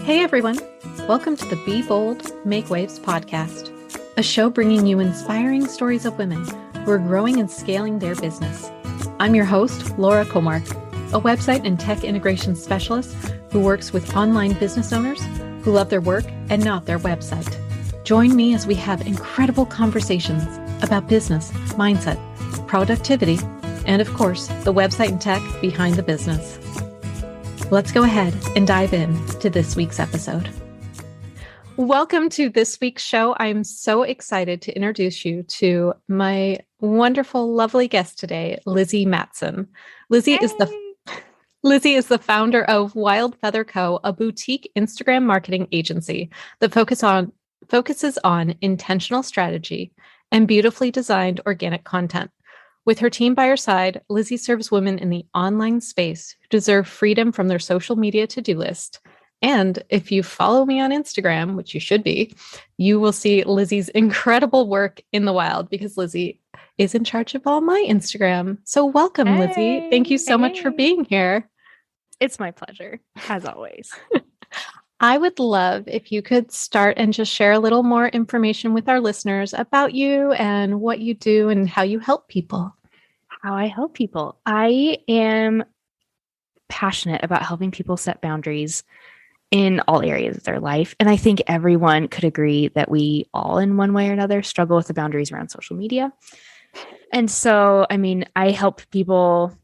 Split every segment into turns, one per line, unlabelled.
Hey everyone, welcome to the Be Bold, Make Waves podcast, a show bringing you inspiring stories of women who are growing and scaling their business. I'm your host, Laura Comark, a website and tech integration specialist who works with online business owners who love their work and not their website. Join me as we have incredible conversations about business, mindset, productivity, and of course, the website and tech behind the business. Let's go ahead and dive in to this week's episode. Welcome to this week's show. I'm so excited to introduce you to my wonderful, lovely guest today, Lizzie Mattson. Lizzie is the founder of Wild Feather Co., a boutique Instagram marketing agency that focuses on intentional strategy and beautifully designed organic content. With her team by her side, Lizzie serves women in the online space who deserve freedom from their social media to-do list. And if you follow me on Instagram, which you should be, you will see Lizzie's incredible work in the wild because Lizzie is in charge of all my Instagram. So welcome, Lizzie. Thank you so much for being here.
It's my pleasure, as always.
I would love if you could start and just share a little more information with our listeners about you and what you do and how you help people.
How I help people. I am passionate about helping people set boundaries in all areas of their life. And I think everyone could agree that we all, in one way or another, struggle with the boundaries around social media. And so, I help people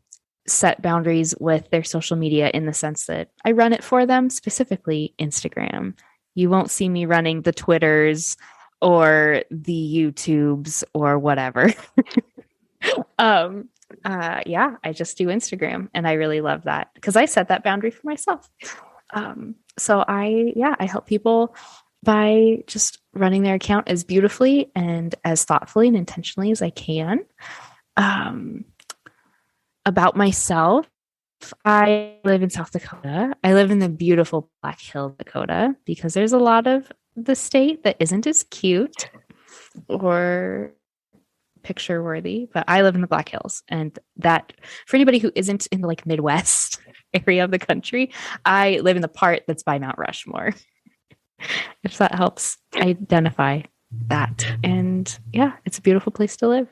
set boundaries with their social media in the sense that I run it for them, specifically Instagram. You won't see me running the Twitters or the YouTubes or whatever. I just do Instagram, and I really love that because I set that boundary for myself. So I help people by just running their account as beautifully and as thoughtfully and intentionally as I can. About myself, I live in South Dakota. I live in the beautiful Black Hills, Dakota, because there's a lot of the state that isn't as cute or picture worthy, but I live in the Black Hills, and that for anybody who isn't in the Midwest area of the country, I live in the part that's by Mount Rushmore. If that helps identify that. And yeah, it's a beautiful place to live.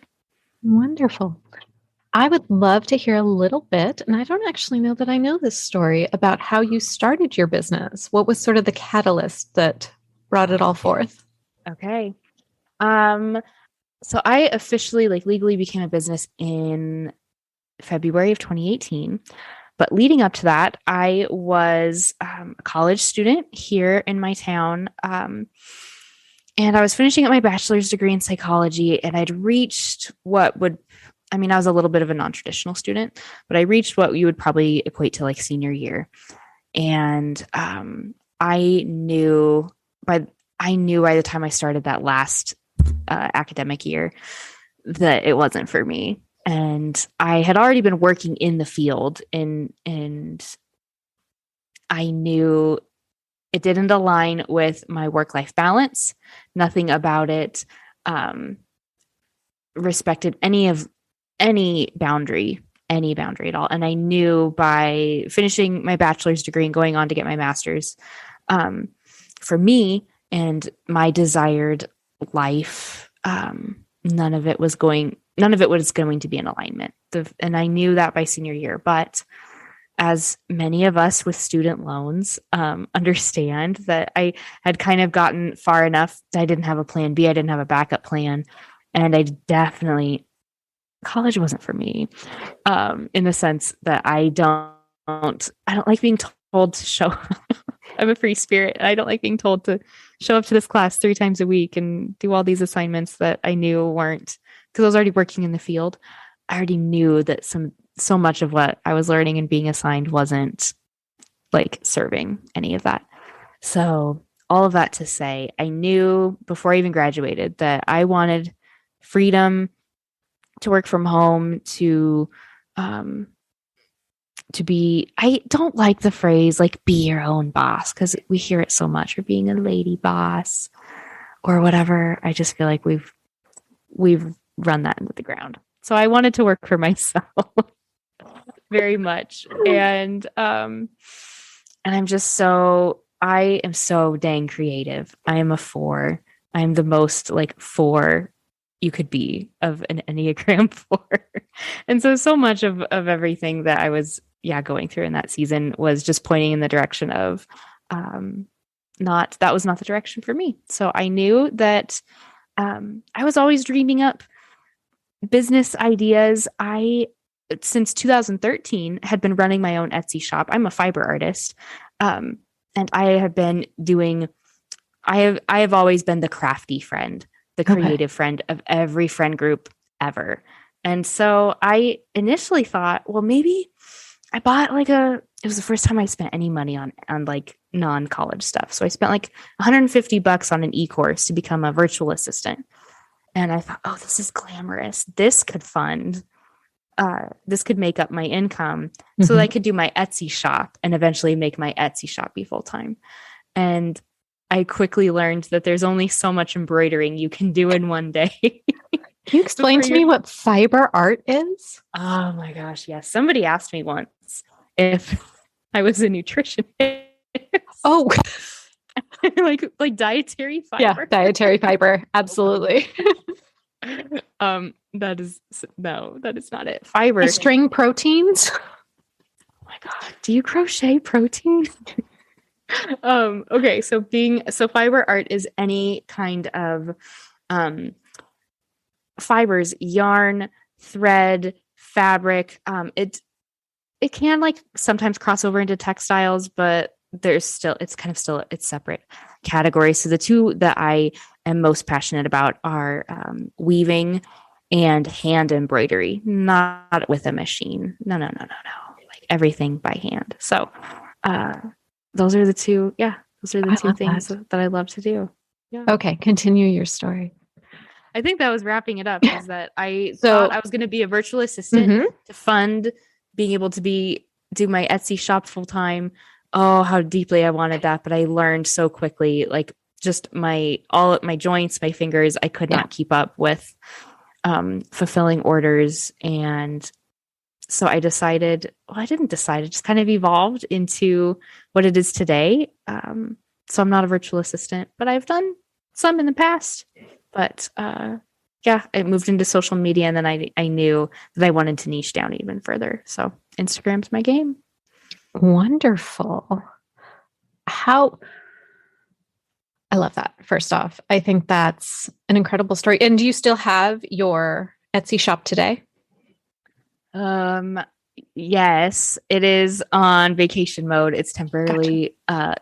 Wonderful. I would love to hear a little bit, and I don't actually know that I know this story, about how you started your business. What was sort of the catalyst that brought it all forth?
Okay. So I officially legally became a business in February of 2018. But leading up to that, I was a college student here in my town. And I was finishing up my bachelor's degree in psychology, and I'd reached I was a little bit of a non-traditional student, but I reached what you would probably equate to senior year. And I knew by the time I started that last academic year that it wasn't for me. And I had already been working in the field and I knew it didn't align with my work-life balance. Nothing about it respected any boundary at all. And I knew by finishing my bachelor's degree and going on to get my master's, for me and my desired life, none of it was going to be in alignment. And I knew that by senior year. But as many of us with student loans understand, that I had kind of gotten far enough. I didn't have a plan B. I didn't have a backup plan. And college wasn't for me, in the sense that I don't like being told to show I'm a free spirit, and I don't like being told to show up to this class 3 times a week and do all these assignments that I knew weren't, because I was already working in the field. I already knew that so much of what I was learning and being assigned wasn't serving any of that. So all of that to say, I knew before I even graduated that I wanted freedom to work from home, to be, I don't like the phrase be your own boss, because we hear it so much, or being a lady boss or whatever. I just feel like we've run that into the ground. So I wanted to work for myself very much. And I'm just so I am so dang creative. I am a 4. I'm the most like 4 you could be of an Enneagram 4. And so much of everything that I was going through in that season was just pointing in the direction of that was not the direction for me. So I knew that I was always dreaming up business ideas. Since 2013 had been running my own Etsy shop. I'm a fiber artist. And I have been doing I have always been the crafty friend, the creative friend of every friend group ever. And so I initially thought, well, maybe I bought it was the first time I spent any money on like non-college stuff. So I spent like $150 on an e-course to become a virtual assistant. And I thought, oh, this is glamorous. This could make up my income so that I could do my Etsy shop and eventually make my Etsy shop be full-time. And I quickly learned that there's only so much embroidering you can do in one day.
Can you explain to me what fiber art is?
Oh my gosh, yes. Somebody asked me once if I was a nutritionist.
Oh,
like dietary fiber.
Yeah, dietary fiber. Absolutely.
That is not it. Fiber.
String proteins.
Oh my god. Do you crochet protein? Okay, so fiber art is any kind of fibers, yarn, thread, fabric. It can like sometimes cross over into textiles, but it's separate categories. So the two that I am most passionate about are weaving and hand embroidery, not with a machine. No. Like everything by hand. So those are the two. Yeah, those are the two things that I love to do. Yeah.
Okay, continue your story.
I think that was wrapping it up. Is that I thought I was going to be a virtual assistant to fund being able to do my Etsy shop full time. Oh, how deeply I wanted that, but I learned so quickly, like just my joints, my fingers, I could not keep up with fulfilling orders. And so I decided, I didn't decide, it just kind of evolved into what it is today. So I'm not a virtual assistant, but I've done some in the past. But it moved into social media, and then I knew that I wanted to niche down even further. So Instagram's my game.
Wonderful. I love that. First off, I think that's an incredible story. And do you still have your Etsy shop today?
Yes, it is on vacation mode. It's temporarily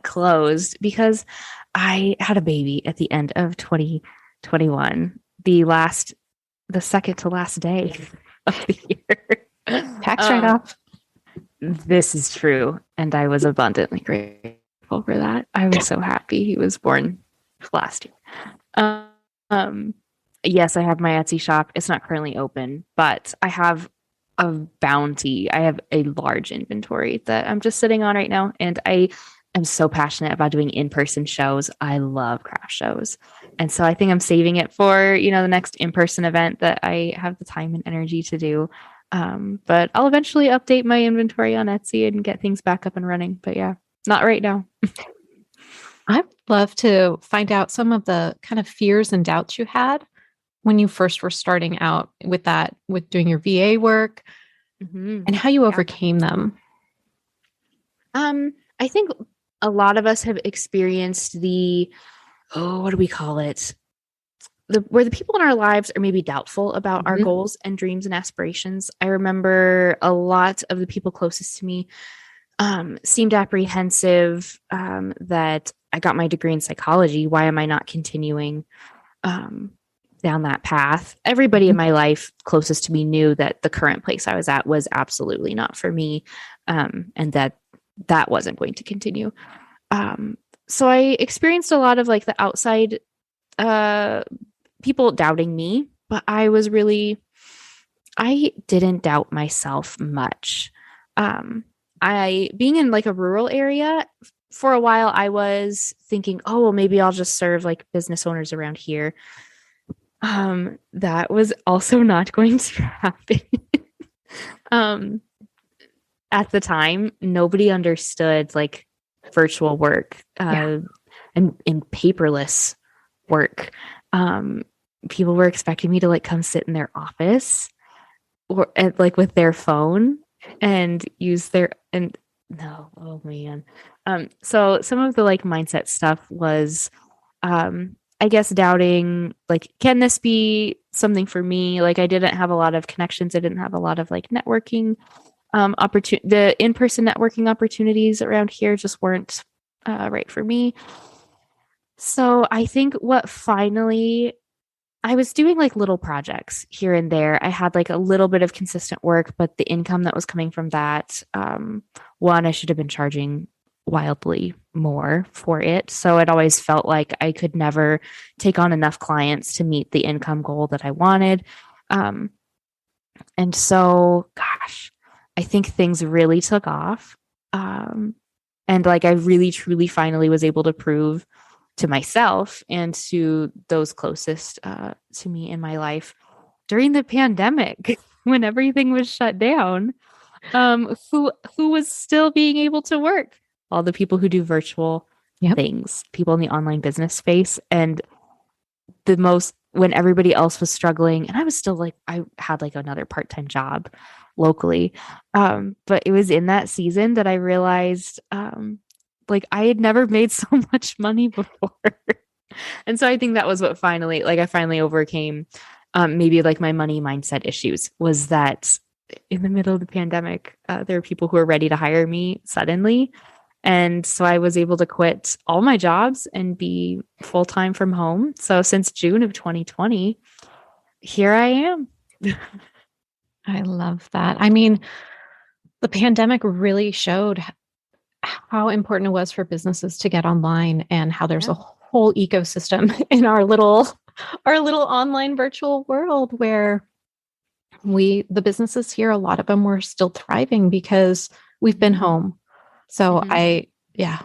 closed because I had a baby at the end of 2021, the second to last day of the year.
Tax write-off.
This is true. And I was abundantly grateful for that. I was so happy he was born last year. Yes, I have my Etsy shop. It's not currently open, but I have a bounty. I have a large inventory that I'm just sitting on right now. And I am so passionate about doing in-person shows. I love craft shows. And so I think I'm saving it for, the next in-person event that I have the time and energy to do. But I'll eventually update my inventory on Etsy and get things back up and running. But yeah, not right now.
I'd love to find out some of the kind of fears and doubts you had when you first were starting out with doing your VA work, and how you overcame them.
I think a lot of us have experienced what do we call it? Where the people in our lives are maybe doubtful about our goals and dreams and aspirations. I remember a lot of the people closest to me seemed apprehensive that I got my degree in psychology. Why am I not continuing down that path? Everybody in my life closest to me knew that the current place I was at was absolutely not for me, and that wasn't going to continue. So I experienced a lot of like the outside people doubting me, but I didn't doubt myself much. Being in like a rural area for a while, I was thinking, oh, well, maybe I'll just serve like business owners around here. That was also not going to happen. At the time, nobody understood like virtual work,
Yeah.
and in paperless work. People were expecting me to like come sit in their office or like with their phone and use their and no, oh man. So some of the like mindset stuff was I guess doubting like, can this be something for me? Like I didn't have a lot of connections. I didn't have a lot of like networking opportunity. The in-person networking opportunities around here just weren't right for me. So I think what finally I was doing like little projects here and there. I had like a little bit of consistent work, but the income that was coming from that, one, I should have been charging wildly more for it. So it always felt like I could never take on enough clients to meet the income goal that I wanted. Um, and so, gosh, I think things really took off. And like I really, truly finally was able to prove to myself and to those closest to me in my life during the pandemic when everything was shut down, who was still being able to work. All the people who do virtual
Yep.
things, people in the online business space, and the most when everybody else was struggling, and I was still like I had like another part-time job locally, but it was in that season that I realized like I had never made so much money before. And so I think that was what finally, like, I finally overcame maybe like my money mindset issues was that in the middle of the pandemic, there were people who were ready to hire me suddenly. And so I was able to quit all my jobs and be full time from home. So since June of 2020, here I am.
I love that. I mean, the pandemic really showed how important it was for businesses to get online and how there's
Yeah.
a whole ecosystem in our little online virtual world where the businesses here, a lot of them were still thriving because we've been home. So
Mhm.
yeah,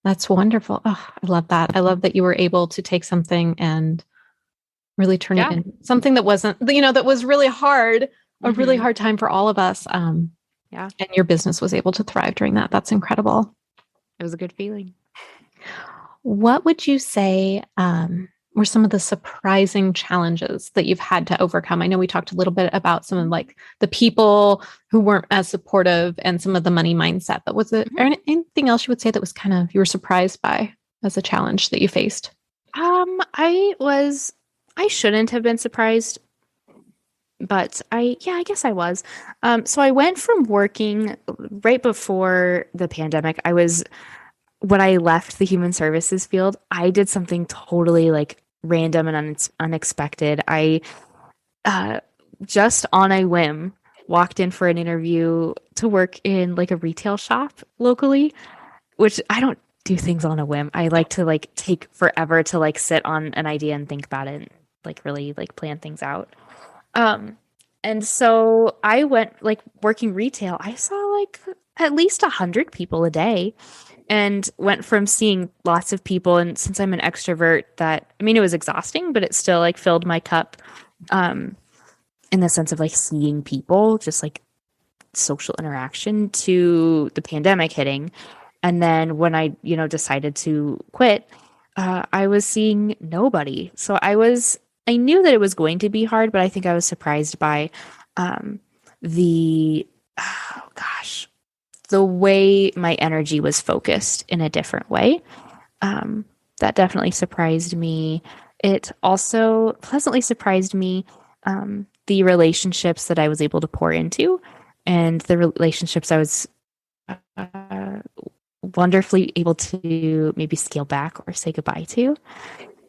that's wonderful. Oh, I love that. I love that you were able to take something and really turn it
Yeah.
into something that wasn't, that was really hard, a really
Mhm.
hard time for all of us.
Yeah.
And your business was able to thrive during that. That's incredible.
It was a good feeling.
What would you say were some of the surprising challenges that you've had to overcome? I know we talked a little bit about some of like the people who weren't as supportive and some of the money mindset, but was it anything else you would say that was kind of you were surprised by as a challenge that you faced?
I shouldn't have been surprised, but I guess I was. So I went from working right before the pandemic. When I left the human services field, I did something totally like random and unexpected. I just on a whim walked in for an interview to work in like a retail shop locally, which I don't do things on a whim. I like to like take forever to like sit on an idea and think about it and like really like plan things out. Um, and so I went like working retail. I saw like at least 100 people a day and went from seeing lots of people. And since I'm an extrovert, that I mean, it was exhausting, but it still like filled my cup in the sense of like seeing people, just like social interaction to the pandemic hitting. And then when I, decided to quit, I was seeing nobody. So I knew that it was going to be hard, but I think I was surprised by the, oh gosh, the way my energy was focused in a different way. That definitely surprised me. It also pleasantly surprised me the relationships that I was able to pour into and the relationships I was uh, wonderfully able to maybe scale back or say goodbye to.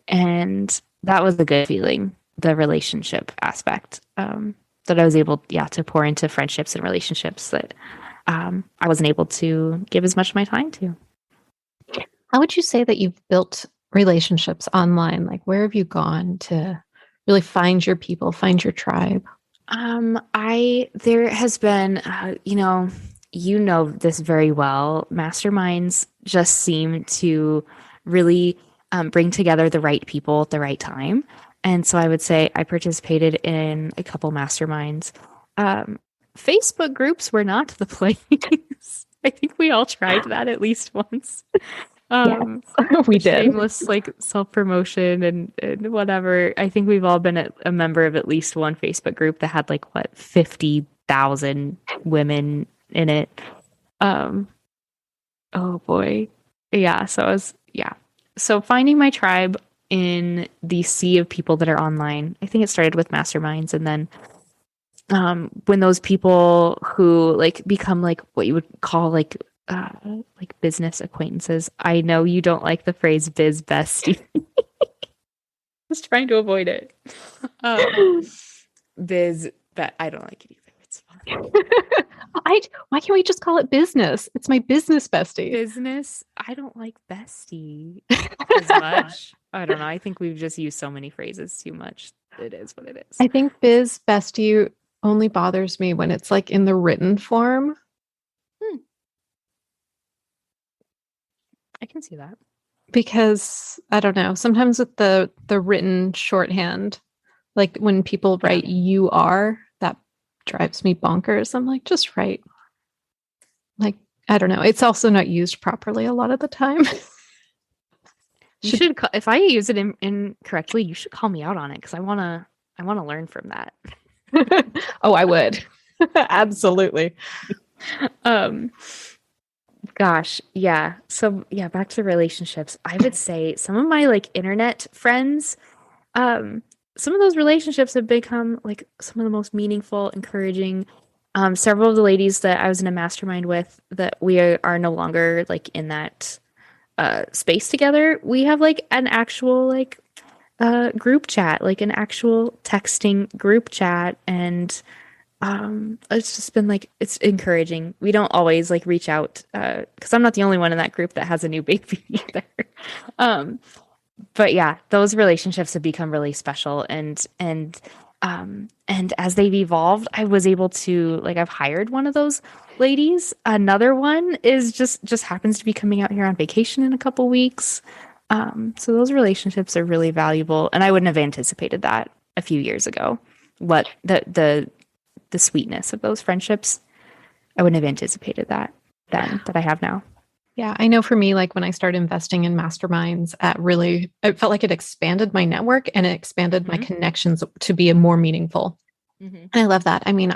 And that was a good feeling, the relationship aspect that I was able, yeah, to pour into friendships and relationships that I wasn't able to give as much of my time to.
How would you say that you've built relationships online? Like, where have you gone to really find your people, find your tribe?
There has been, you know this very well. Masterminds just seem to really bring together the right people at the right time. And so I would say I participated in a couple masterminds. Um, Facebook groups were not the place. I think we all tried that at least once.
Yes, we did.
Shameless like self-promotion and whatever. I think we've all been a member of at least one Facebook group that had like what 50,000 women in it. Oh boy. Yeah, so finding my tribe in the sea of people that are online. I think it started with masterminds, and then when those people who like become like what you would call like business acquaintances. I know you don't like the phrase biz bestie. Just trying to avoid it. But I don't like it either. It's fine.
Why can't we just call it business? It's my business bestie.
Business. I don't like bestie as much. I don't know. I think we've just used so many phrases too much. It is what it is.
I think biz bestie only bothers me when it's like in the written form.
I can see that.
Because I don't know, sometimes with the written shorthand, like when people write you are, that drives me bonkers. I'm like, just write. Like, I don't know. It's also not used properly a lot of the time.
You should if I use it incorrectly, you should call me out on it because I wanna learn from that.
Oh, I would. Absolutely.
Gosh, yeah. So yeah, back to the relationships. I would say some of my like internet friends, some of those relationships have become like some of the most meaningful, encouraging. Several of the ladies that I was in a mastermind with that we are no longer like in that space together. We have like an actual like group chat, like an actual texting group chat, and it's just been like it's encouraging. We don't always like reach out because I'm not the only one in that group that has a new baby either. But yeah, those relationships have become really special, and as they've evolved, I was able to like I've hired one of those ladies. Another one is just happens to be coming out here on vacation in a couple weeks. So those relationships are really valuable, and I wouldn't have anticipated that a few years ago. What the sweetness of those friendships, I wouldn't have anticipated that then that I have now.
Yeah, I know for me, like when I started investing in masterminds, it felt like it expanded my network and it expanded my connections to be more meaningful. And I love that. I mean,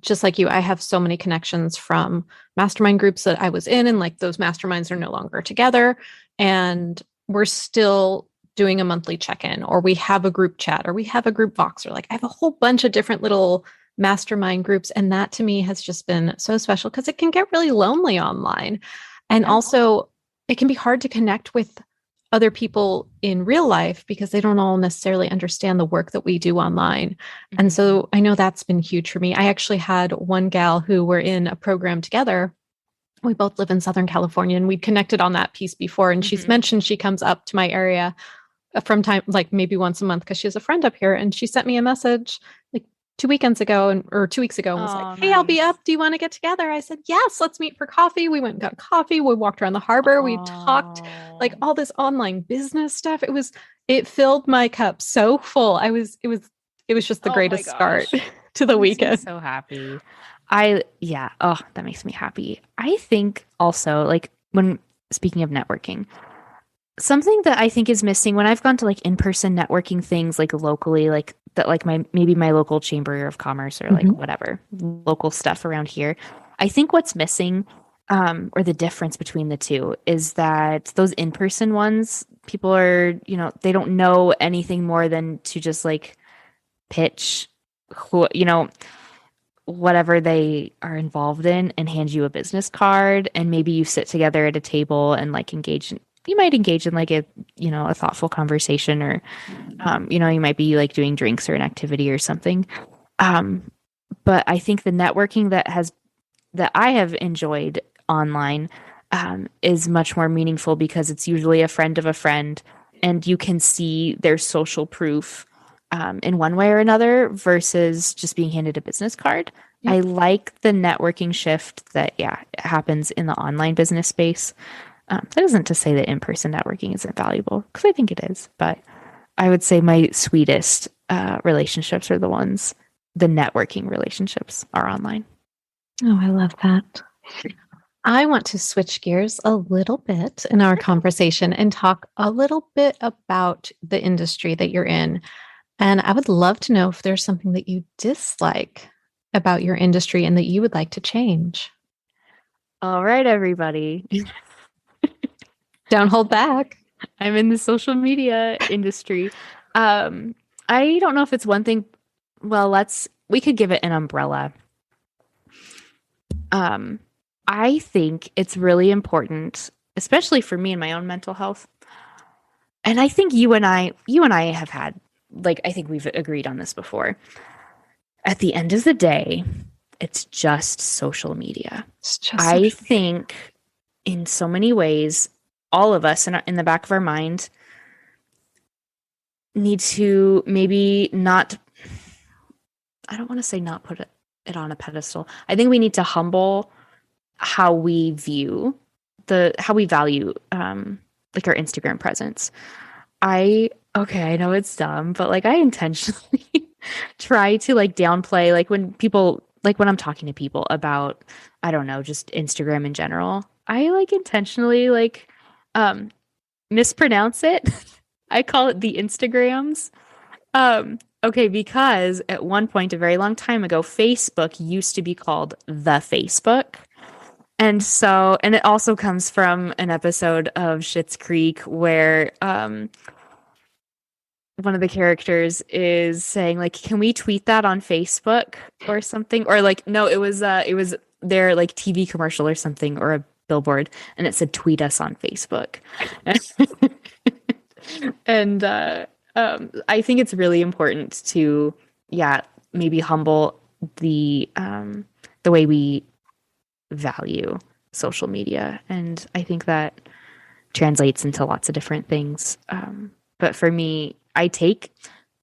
just like you, I have so many connections from mastermind groups that I was in, and like those masterminds are no longer together. And we're still doing a monthly check-in, or we have a group chat, or we have a group Voxer. Like I have a whole bunch of different little mastermind groups. And that to me has just been so special because it can get really lonely online. And also it can be hard to connect with other people in real life because they don't all necessarily understand the work that we do online. And so I know that's been huge for me. I actually had one gal who were in a program together. We both live in Southern California, and we'd connected on that piece before. And she's mentioned she comes up to my area from time, like maybe once a month, because she has a friend up here. And she sent me a message like 2 weeks ago or 2 weeks ago and was like, hey, I'll be up. Do you want to get together? I said, yes, let's meet for coffee. We went and got coffee. We walked around the harbor. We talked like all this online business stuff. It filled my cup so full. It was just the greatest start to the weekend.
So happy. That makes me happy. I think also like when speaking of networking, something that I think is missing when I've gone to like in-person networking things like locally, like that, like maybe my local chamber of commerce or like whatever local stuff around here. I think what's missing, or the difference between the two is that those in-person ones, people are, they don't know anything more than to just like pitch whatever they are involved in and hand you a business card, and maybe you sit together at a table and like you might engage in like a thoughtful conversation, or you might be like doing drinks or an activity or something. But I think the networking that I have enjoyed online is much more meaningful because it's usually a friend of a friend, and you can see their social proof in one way or another versus just being handed a business card. Yep. I like the networking shift that happens in the online business space. That isn't to say that in-person networking isn't valuable, because I think it is, but I would say my sweetest relationships are the networking relationships are online.
Oh, I love that. I want to switch gears a little bit in our conversation and talk a little bit about the industry that you're in. And I would love to know if there's something that you dislike about your industry and that you would like to change.
All right, everybody.
Don't hold back.
I'm in the social media industry. I don't know if it's one thing. Well, we could give it an umbrella. I think it's really important, especially for me and my own mental health. And I think you and I have had, like, I think we've agreed on this before. At the end of the day, it's just social media. I think in so many ways, all of us in the back of our mind need to maybe not, I don't want to say not put it on a pedestal. I think we need to humble how we value like our Instagram presence. I know it's dumb, but like I intentionally try to like downplay like when I'm talking to people about, I don't know, just Instagram in general, I like intentionally like mispronounce it. I call it the Instagrams. Because at one point a very long time ago, Facebook used to be called the Facebook. And it also comes from an episode of Schitt's Creek where one of the characters is saying like, "Can we tweet that on Facebook or something?" Or like, no, it was their like TV commercial or something or a billboard, and it said, "Tweet us on Facebook." And I think it's really important to, maybe humble the way we value social media. And I think that translates into lots of different things. But for me, I take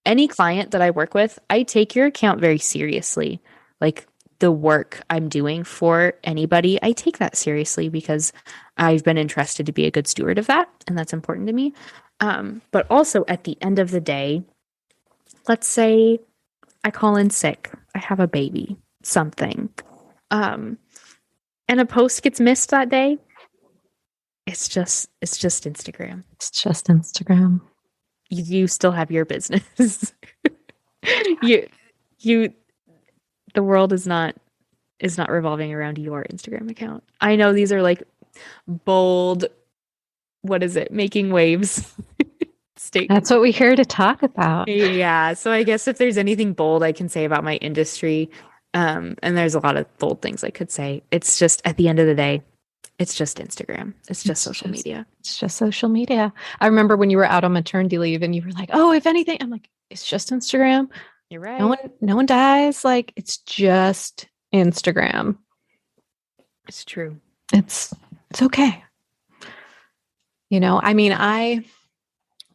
any client that I work with, I take your account very seriously. Like the work I'm doing for anybody, I take that seriously because I've been entrusted to be a good steward of that. And that's important to me. But also at the end of the day, let's say I call in sick, I have a baby, something, and a post gets missed that day. It's just Instagram.
It's just Instagram.
You still have your business. the world is not revolving around your Instagram account. I know these are like bold, what is it? Making waves.
That's what we're here to talk about.
Yeah. So I guess if there's anything bold I can say about my industry, and there's a lot of bold things I could say, it's just at the end of the day, it's just Instagram. It's just social media.
It's just social media. I remember when you were out on maternity leave and you were like, "Oh, if anything," I'm like, "It's just Instagram."
You're right.
No one dies. Like, it's just Instagram.
It's true.
It's okay. You know, I mean,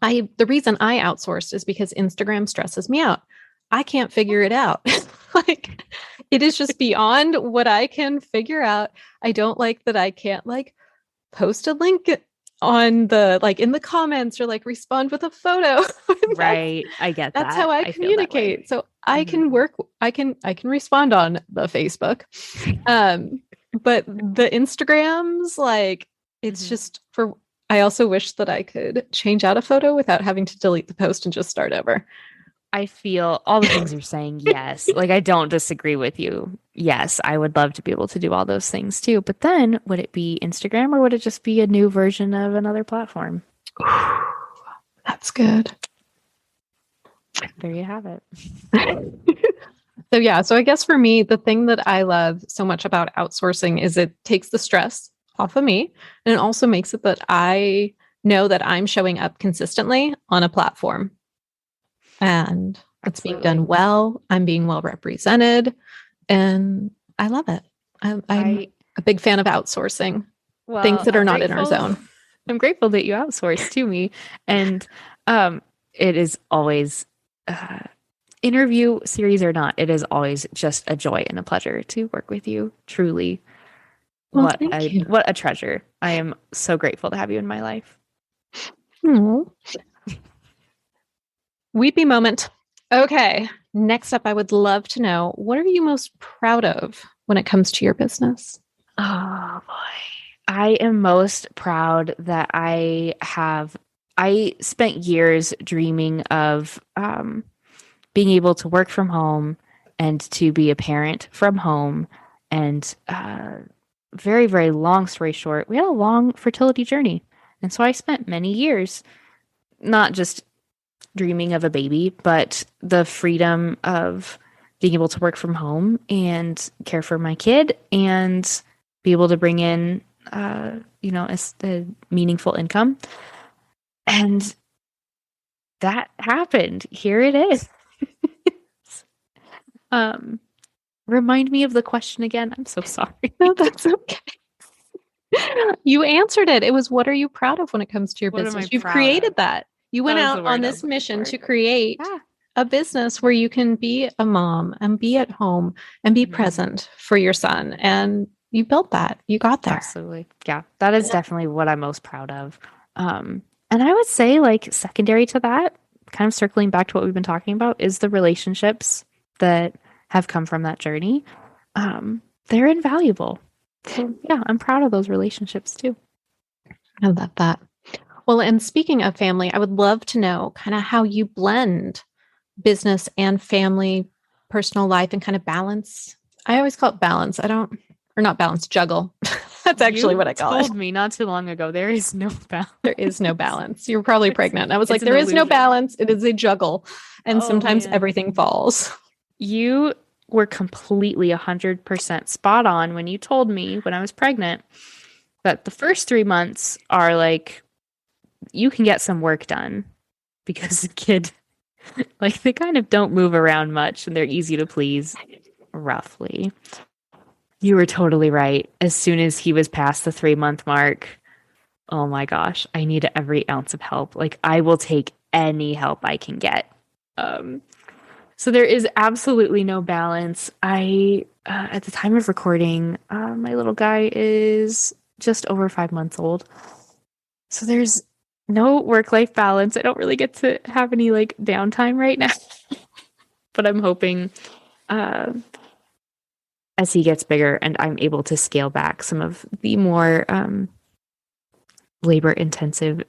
the reason I outsourced is because Instagram stresses me out. I can't figure it out. Like, it is just beyond what I can figure out. I don't like that I can't like post a link on the like in the comments or like respond with a photo.
Right. I get that.
That's how I communicate. So I can I can respond on the Facebook. But the Instagrams, like, it's just for, I also wish that I could change out a photo without having to delete the post and just start over.
I feel all the things you're saying. Yes. Like, I don't disagree with you. Yes. I would love to be able to do all those things too. But then would it be Instagram or would it just be a new version of another platform?
That's good.
There you have it.
So I guess for me, the thing that I love so much about outsourcing is it takes the stress off of me. And it also makes it that I know that I'm showing up consistently on a platform. And it's being done well. I'm being well represented. And I love it. I'm a big fan of outsourcing things that are not in our zone.
I'm grateful that you outsource to me. And it is always, interview series or not, it is always just a joy and a pleasure to work with you. Truly.
Well,
what a treasure. I am so grateful to have you in my life.
Aww. Weepy moment. Okay. Next up, I would love to know, what are you most proud of when it comes to your business?
Oh boy. I am most proud that I spent years dreaming of being able to work from home and to be a parent from home. And very, very long story short, we had a long fertility journey. And so I spent many years not just dreaming of a baby, but the freedom of being able to work from home and care for my kid and be able to bring in, a meaningful income. And that happened. Here it is. um, Remind me of the question again. I'm so sorry.
No, that's okay. You answered it. It was, what are you proud of when it comes to your
What am
business?
I
You've
proud
created
of?
that. You went
That was the
out on
word I
this
was looking
mission
for.
to create
Yeah.
a business where you can be a mom and be at home and be
Mhm.
present for your son. And you built that. You got there.
Absolutely. Yeah. That is definitely what I'm most proud of. And I would say, like, secondary to that, kind of circling back to what we've been talking about, is the relationships that have come from that journey. They're invaluable. So, yeah, I'm proud of those relationships too.
I love that. Well, and speaking of family, I would love to know kind of how you blend business and family, personal life, and kind of balance. I always call it balance. I don't, or not balance, juggle. That's actually
You
what I call it.
told me not too long ago there is no balance.
There is no balance. You're probably pregnant. And I was like,
It's an
there is no
illusion.
balance. It is a juggle. And
Oh,
sometimes
man.
everything falls.
You were completely 100% spot on when you told me when I was pregnant that the first 3 months are like, you can get some work done because the kid, like, they kind of don't move around much and they're easy to please, roughly. You were totally right. As soon as he was past the 3 month mark, oh my gosh, I need every ounce of help. Like, I will take any help I can get. Um, so there is absolutely no balance. At the time of recording, my little guy is just over 5 months old. So there's no work-life balance. I don't really get to have any like downtime right now, but I'm hoping uh, as he gets bigger and I'm able to scale back some of the more labor-intensive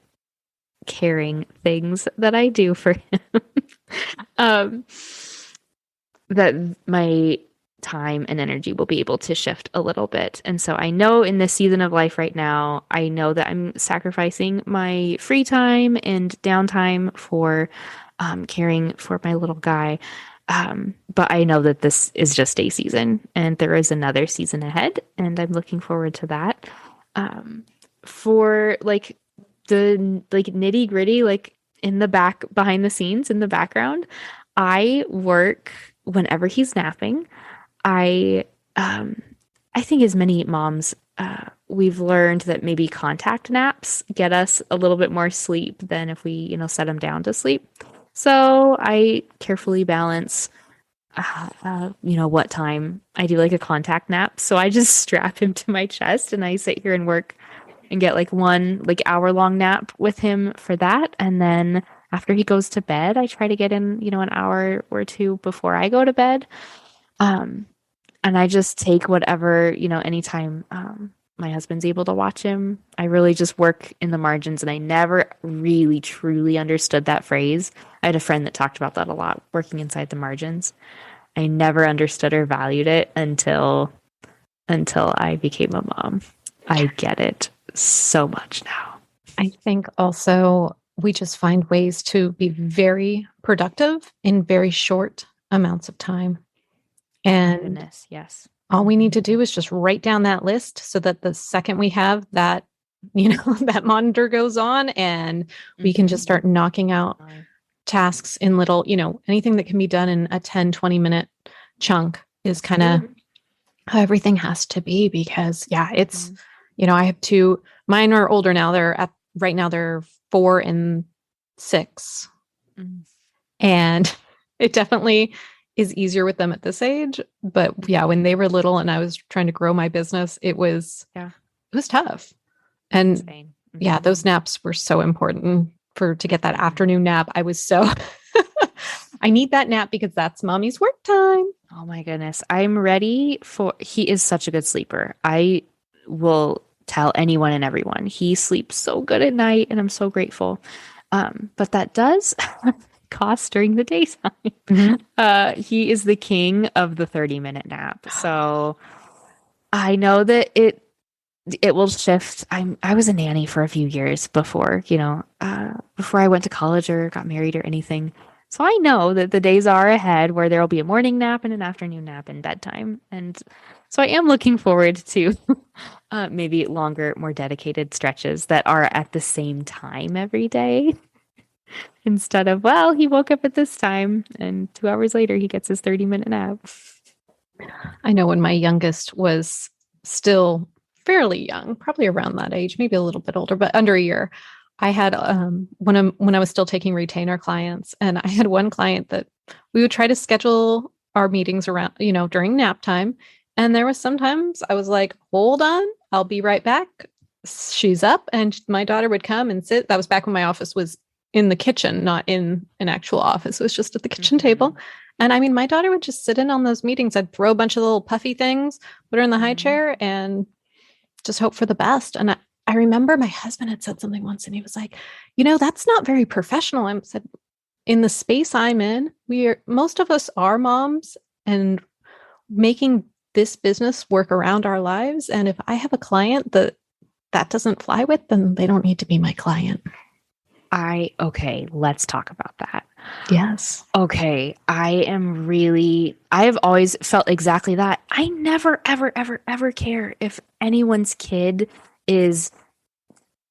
caring things that I do for him. um, that my time and energy will be able to shift a little bit. And so I know in this season of life right now, I know that I'm sacrificing my free time and downtime for caring for my little guy. But I know that this is just a season and there is another season ahead, and I'm looking forward to that. For like the like nitty gritty, like in the back behind the scenes in the background, I work whenever he's napping. I um I think as many moms we've learned that maybe contact naps get us a little bit more sleep than if we, set them down to sleep. So I carefully balance what time I do like a contact nap. So I just strap him to my chest and I sit here and work and get like one like hour long nap with him for that. And then after he goes to bed, I try to get in, an hour or two before I go to bed. Um, and I just take whatever, anytime my husband's able to watch him. I really just work in the margins, and I never really truly understood that phrase. I had a friend that talked about that a lot, working inside the margins. I never understood or valued it until I became a mom. I get it so much now.
I think also we just find ways to be very productive in very short amounts of time. And
Goodness, yes.
all we need to do is just write down that list so that the second we have that, that monitor goes on and we can just start knocking out tasks in little, anything that can be done in a 10, 20-minute chunk is kind of how everything has to be, because it's, I have two, mine are older now. Right now they're 4 and 6. And it definitely is easier with them at this age. But when they were little and I was trying to grow my business, it was tough. And those naps were so important to get that afternoon nap. I was so, I need that nap because that's mommy's work time.
Oh my goodness. I'm ready he is such a good sleeper. will tell anyone and everyone. He sleeps so good at night, and I'm so grateful. But that does cost during the daytime.
Mm-hmm.
He is the king of the 30-minute nap. So I know that it will shift. I was a nanny for a few years before, before I went to college or got married or anything. So I know that the days are ahead where there will be a morning nap and an afternoon nap and bedtime. And so I am looking forward to maybe longer, more dedicated stretches that are at the same time every day instead of, well, he woke up at this time and 2 hours later he gets his 30-minute nap.
I know when my youngest was still fairly young, probably around that age, maybe a little bit older, but under a year, I had when I was still taking retainer clients, and I had one client that we would try to schedule our meetings around, during nap time. And there was sometimes I was like, hold on, I'll be right back. She's up, and my daughter would come and sit. That was back when my office was in the kitchen, not in an actual office. It was just at the kitchen table. And I mean, my daughter would just sit in on those meetings. I'd throw a bunch of little puffy things, put her in the high chair, and just hope for the best. And I remember my husband had said something once, and he was like, that's not very professional. I said, in the space I'm in, most of us are moms and making this business work around our lives. And if I have a client that doesn't fly with, then they don't need to be my client.
Okay, let's talk about that.
Yes.
Okay, I have always felt exactly that. I never, ever, ever, ever care if anyone's kid is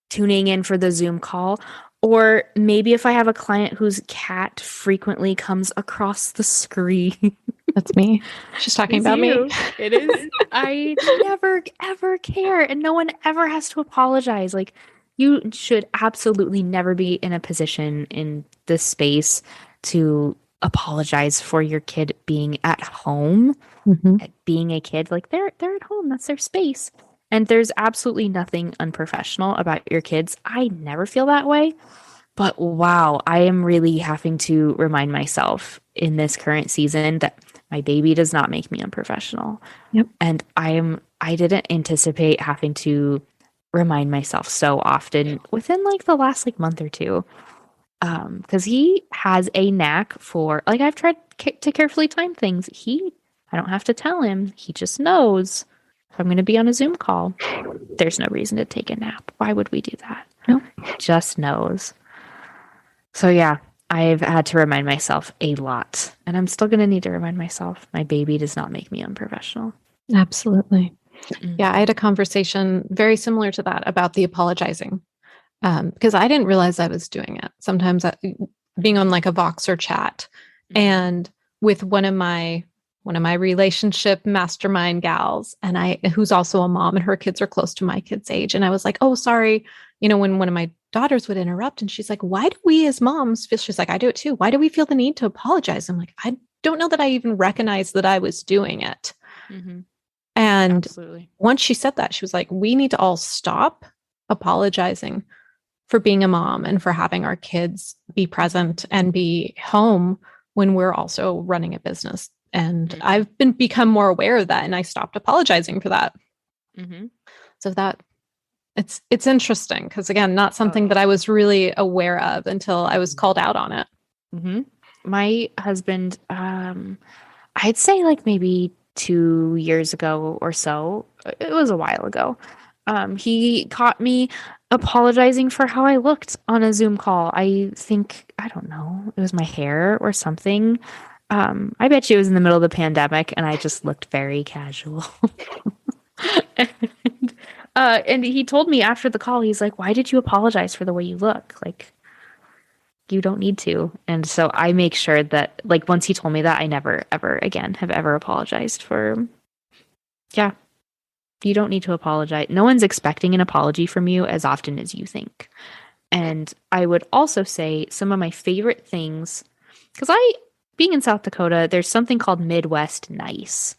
tuning in for the Zoom call, or maybe if I have a client whose cat frequently comes across the screen.
That's me. She's talking about me.
It is. I never, ever care, and no one ever has to apologize. Like, you should absolutely never be in a position in this space to apologize for your kid being at home, being a kid. Like, they're at home. That's their space. And there's absolutely nothing unprofessional about your kids. I never feel that way. But wow, I am really having to remind myself in this current season that my baby does not make me unprofessional.
Yep.
And I didn't anticipate having to remind myself so often within like the last month or two. Because he has a knack for, I've tried to carefully time things. I don't have to tell him. He just knows if I'm going to be on a Zoom call, there's no reason to take a nap. Why would we do that?
No.
He just knows. So yeah, I've had to remind myself a lot, and I'm still going to need to remind myself my baby does not make me unprofessional.
Absolutely. Yeah, I had a conversation very similar to that about the apologizing, because I didn't realize I was doing it. Sometimes being on a Voxer chat and with one of my relationship mastermind gals, and who's also a mom, and her kids are close to my kids' age. And I was like, oh, sorry. When one of my daughters would interrupt, and she's like, why do we as moms feel, she's like, I do it too. Why do we feel the need to apologize? I'm like, I don't know that I even recognized that I was doing it. And
Absolutely.
Once she said that, she was like, we need to all stop apologizing for being a mom and for having our kids be present and be home when we're also running a business. And I've become more aware of that, and I stopped apologizing for that. So that it's interesting, because again, not something that I was really aware of until I was called out on it.
My husband, I'd say maybe 2 years ago or so, it was a while ago, he caught me apologizing for how I looked on a Zoom call. I don't know, it was my hair or something. I bet you it was in the middle of the pandemic, and I just looked very casual. And he told me after the call, he's like, why did you apologize for the way you look? You don't need to. And so I make sure that, once he told me that, I never, ever again have ever apologized for, you don't need to apologize. No one's expecting an apology from you as often as you think. And I would also say some of my favorite things, because being in South Dakota, there's something called Midwest nice.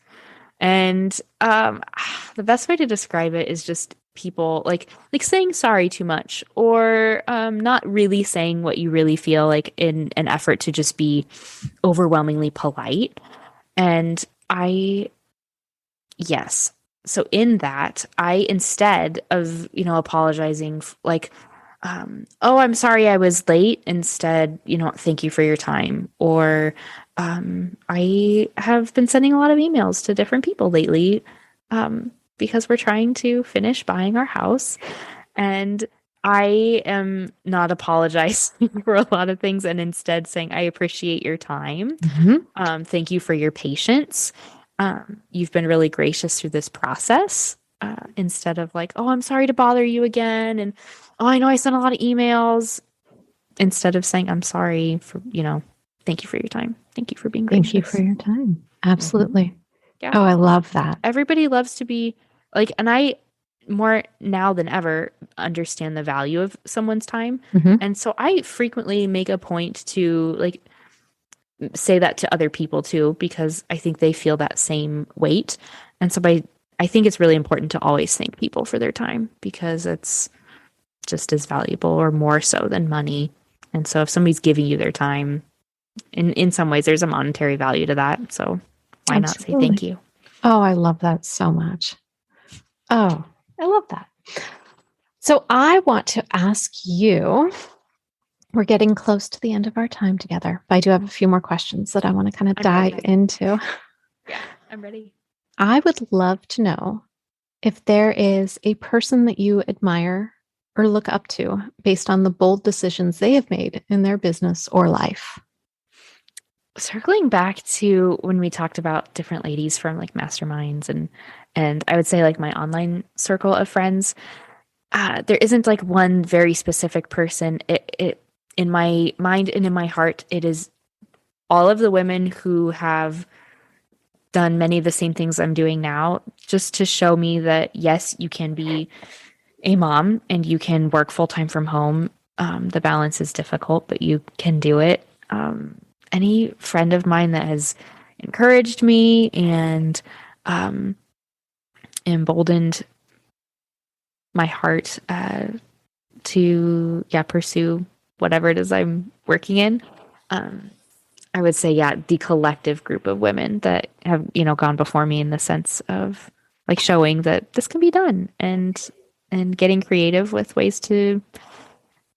And the best way to describe it is just people like saying sorry too much, or not really saying what you really feel, in an effort to just be overwhelmingly polite. And yes, so in that, I, instead of, apologizing, like, oh, I'm sorry I was late, instead, thank you for your time. Or I have been sending a lot of emails to different people lately because we're trying to finish buying our house. And I am not apologizing for a lot of things and instead saying, I appreciate your time. Thank you for your patience. You've been really gracious through this process. Instead of like, oh, I'm sorry to bother you again. And oh, I know I sent a lot of emails. Instead of saying, I'm sorry for, thank you for your time. Thank you for being gracious.
Thank you for your time. Absolutely.
Mm-hmm. Yeah.
Oh, I love that.
Everybody loves to be like, and I, more now than ever, understand the value of someone's time. And so I frequently make a point to like say that to other people too, because I think they feel that same weight. And so I think it's really important to always thank people for their time because it's just as valuable or more so than money. And so if somebody's giving you their time, in some ways, there's a monetary value to that. So why not say thank you?
Oh, I love that so much. Oh, I love that. So I want to ask you, we're getting close to the end of our time together, but I do have a few more questions that I want to kind of dive into.
Yeah, I'm ready.
I would love to know if there is a person that you admire or look up to based on the bold decisions they have made in their business or life.
Circling back to when we talked about different ladies from like masterminds and I would say like my online circle of friends, there isn't like one very specific person. It in my mind and in my heart, it is all of the women who have done many of the same things I'm doing now, just to show me that yes, you can be a mom and you can work full time from home. The balance is difficult, but you can do it. Any friend of mine that has encouraged me and emboldened my heart to pursue whatever it is I'm working in. I would say, the collective group of women that have, gone before me in the sense of like showing that this can be done and getting creative with ways to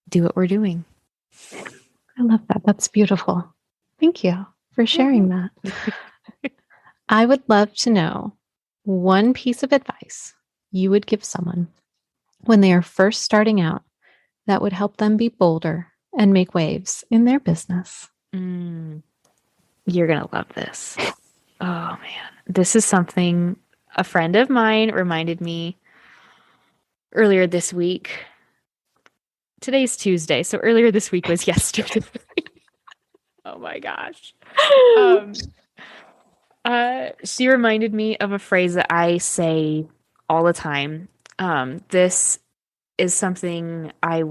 do what we're doing.
I love that. That's beautiful. Thank you for sharing that. I would love to know one piece of advice you would give someone when they are first starting out that would help them be bolder and make waves in their business.
You're going to love this. Oh, man. This is something a friend of mine reminded me earlier this week. Today's Tuesday, so earlier this week was yesterday. Oh, my gosh. She reminded me of a phrase that I say all the time. This is something I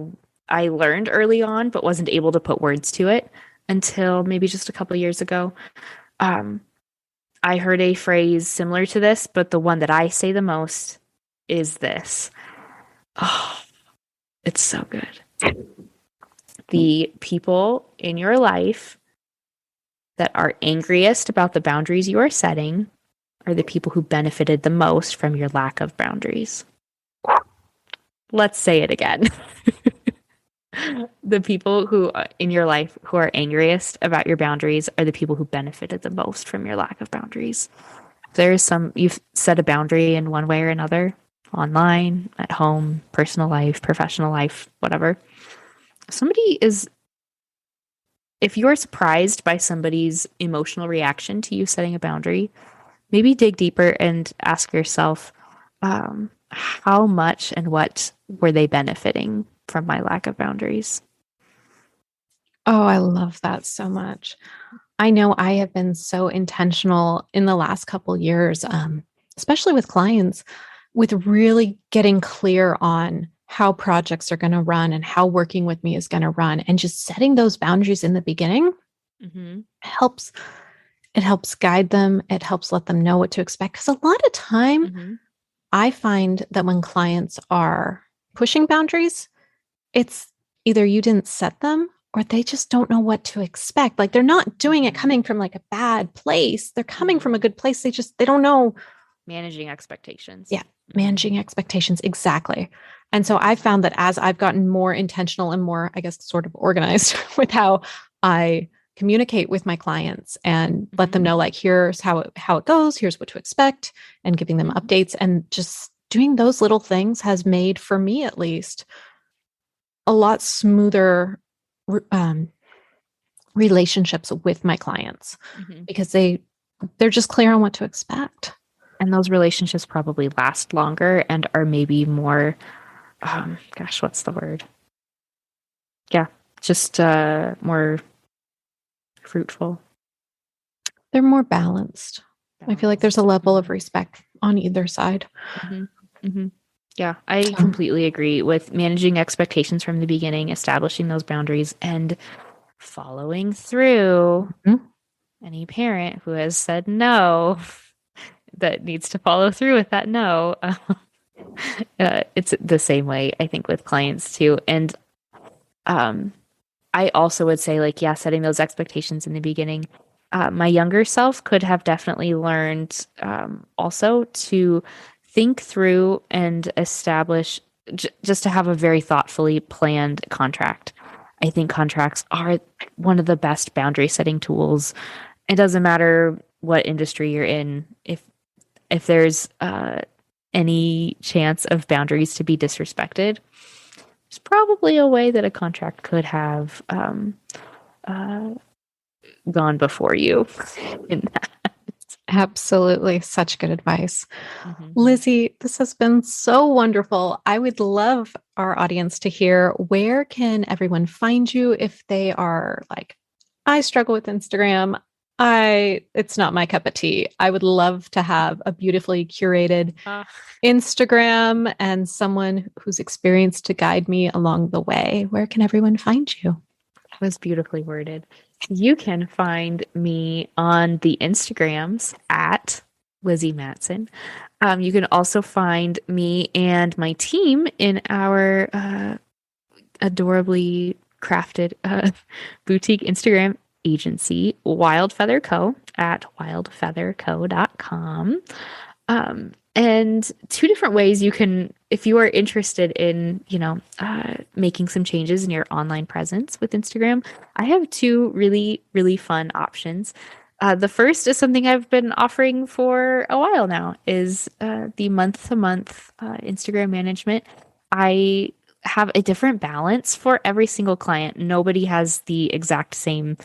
learned early on, but wasn't able to put words to it until maybe just a couple of years ago. I heard a phrase similar to this, but the one that I say the most is this. Oh, it's so good. The people in your life that are angriest about the boundaries you are setting are the people who benefited the most from your lack of boundaries. Let's say it again. The people who in your life who are angriest about your boundaries are the people who benefited the most from your lack of boundaries. You've set a boundary in one way or another, online, at home, personal life, professional life, whatever. If you're surprised by somebody's emotional reaction to you setting a boundary, maybe dig deeper and ask yourself, how much and what were they benefiting from my lack of boundaries?
Oh, I love that so much. I know I have been so intentional in the last couple years, especially with clients, with really getting clear on how projects are going to run and how working with me is going to run, and just setting those boundaries in the beginning helps. It helps guide them. It helps let them know what to expect. Because a lot of time, I find that when clients are pushing boundaries, it's either you didn't set them or they just don't know what to expect. Like they're not doing it coming from like a bad place. They're coming from a good place. They don't know
Managing expectations.
Yeah, managing expectations. Exactly. And so I found that as I've gotten more intentional and more, I guess, sort of organized with how I communicate with my clients and let them know, like, here's how it goes, here's what to expect, and giving them updates, and just doing those little things has made, for me at least, a lot smoother relationships with my clients because they're just clear on what to expect.
And those relationships probably last longer and are maybe more, what's the word? Yeah, just more fruitful.
They're more balanced. I feel like there's a level of respect on either side.
Yeah, I completely agree with managing expectations from the beginning, establishing those boundaries, and following through. Any parent who has said no that needs to follow through with that no. It's the same way, I think, with clients too. And I also would say, like, yeah, setting those expectations in the beginning. My younger self could have definitely learned also to think through and establish, just to have a very thoughtfully planned contract. I think contracts are one of the best boundary setting tools. It doesn't matter what industry you're in. If there's any chance of boundaries to be disrespected, there's probably a way that a contract could have gone before you in that.
Absolutely. Such good advice. Lizzie, this has been so wonderful. I would love our audience to hear, where can everyone find you if they are like, I struggle with Instagram. It's not my cup of tea. I would love to have a beautifully curated Instagram and someone who's experienced to guide me along the way. Where can everyone find you?
That was beautifully worded. You can find me on the Instagrams at Lizzie Mattson. You can also find me and my team in our adorably crafted boutique Instagram agency, Wild Feather Co. at wildfeatherco.com. And two different ways you can, if you are interested in, making some changes in your online presence with Instagram, I have two really, really fun options. The first is something I've been offering for a while now, is the month-to-month Instagram management. I have a different balance for every single client. Nobody has the exact same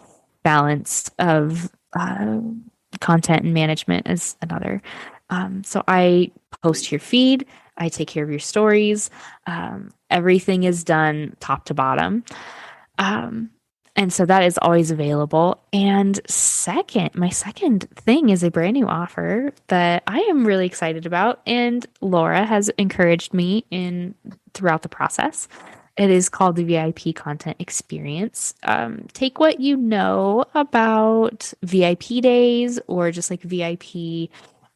balance of content and management as another. So I post your feed, I take care of your stories. Everything is done top to bottom. And so that is always available. And my second thing is a brand new offer that I am really excited about. And Laura has encouraged me throughout the process. It is called the VIP Content Experience. Take what you know about VIP days, or just like VIP,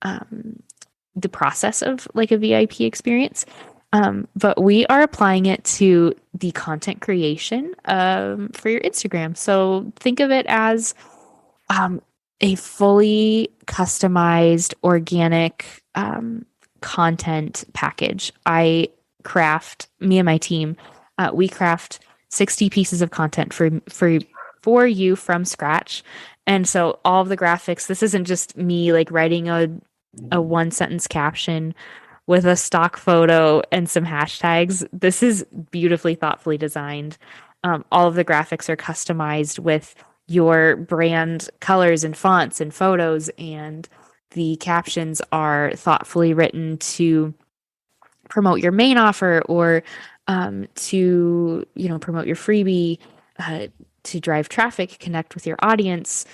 the process of like a VIP experience. But we are applying it to the content creation for your Instagram. So think of it as a fully customized, organic content package. Me and my team, we craft 60 pieces of content for you from scratch. And so all of the graphics, this isn't just me like writing a one sentence caption with a stock photo and some hashtags. This is beautifully, thoughtfully designed. All of the graphics are customized with your brand colors and fonts and photos, and the captions are thoughtfully written to promote your main offer, or to promote your freebie, to drive traffic, connect with your audience.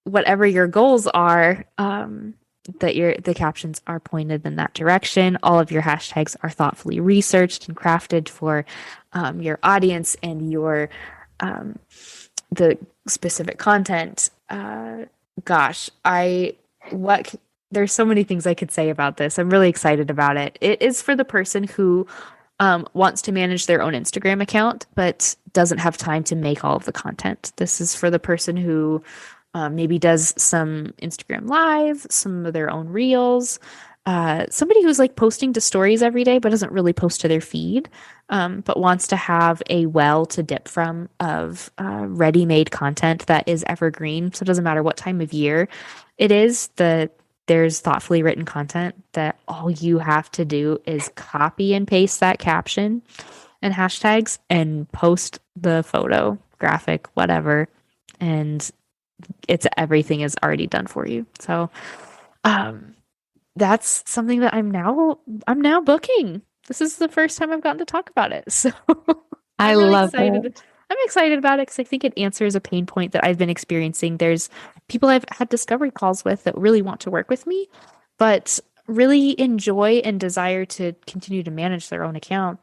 Whatever your goals are, the captions are pointed in that direction. All of your hashtags are thoughtfully researched and crafted for your audience and your the specific content. There's so many things I could say about this. I'm really excited about it. It is for the person who wants to manage their own Instagram account, but doesn't have time to make all of the content. This is for the person who maybe does some Instagram Live, some of their own reels, somebody who's like posting to stories every day, but doesn't really post to their feed, but wants to have a well to dip from of ready-made content that is evergreen. So it doesn't matter what time of year it is, there's thoughtfully written content that all you have to do is copy and paste that caption and hashtags and post the photo, graphic, whatever, and everything is already done for you. So that's something that I'm now booking. This is the first time I've gotten to talk about it. So
I
I'm really
love
excited.
it.
I'm excited about it because I think it answers a pain point that I've been experiencing. There's people I've had discovery calls with that really want to work with me, but really enjoy and desire to continue to manage their own account.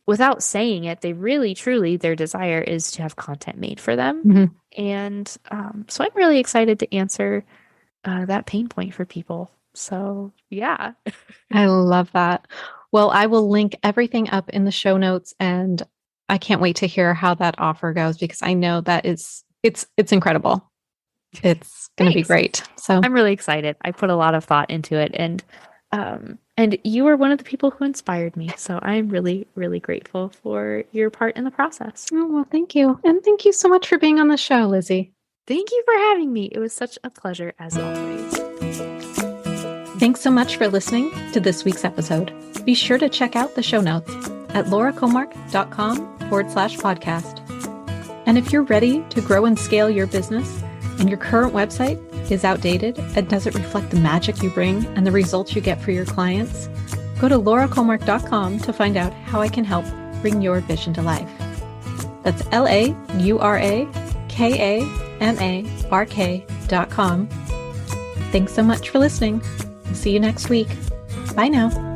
Without saying it, they really, truly, their desire is to have content made for them.
Mhm.
And so I'm really excited to answer that pain point for people. So yeah.
I love that. Well, I will link everything up in the show notes, and I can't wait to hear how that offer goes because I know that it's incredible. It's going to be great. So
I'm really excited. I put a lot of thought into it, and you were one of the people who inspired me. So I'm really, really grateful for your part in the process.
oh, well, thank you. And thank you so much for being on the show, Lizzie.
Thank you for having me. It was such a pleasure as always.
Thanks so much for listening to this week's episode. Be sure to check out the show notes at lauracomark.com/podcast. And if you're ready to grow and scale your business and your current website is outdated and doesn't reflect the magic you bring and the results you get for your clients, go to lauracomark.com to find out how I can help bring your vision to life. That's laurakomark.com. Thanks so much for listening. We'll see you next week. Bye now.